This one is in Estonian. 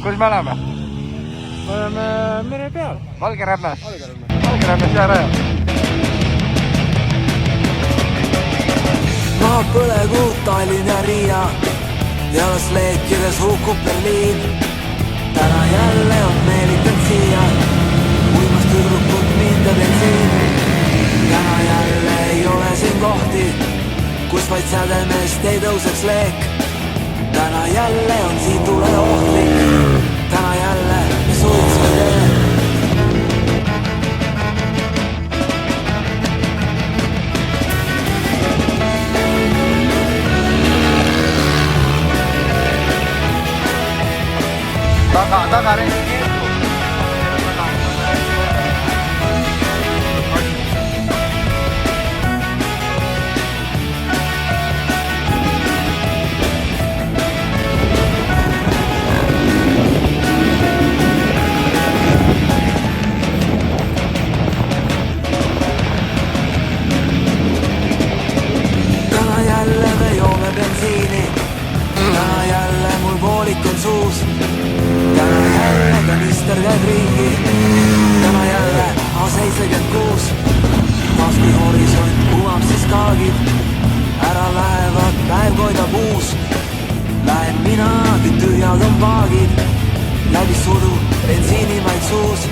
kus me oleme? Me oleme mere peal. Valgerännas. Valgerännas jäärajal. Maha põlegu Tallinn ja Riia ja sleekides hukub Berliin. Täna jälle on meelitanud siia uimas tüdrukut minde bensiin. Täna jälle ei ole siin kohti, kus vaid sädemest ei tõuseks leek. Täna jälle on siin tule ohtlik, täna jälle me suitsime tee. Taga reis keetu. Täna jälle me joome bensiini, täna jälle mul voolik on suus. Täna jälle kanister käib ringi, täna jälle A76. Taas kui horisont kumab siis kaagid, ära lähevad päev koidab uus. Lähen mina, kui tühjad on paagid, läbi sudu bensiinimaid suus.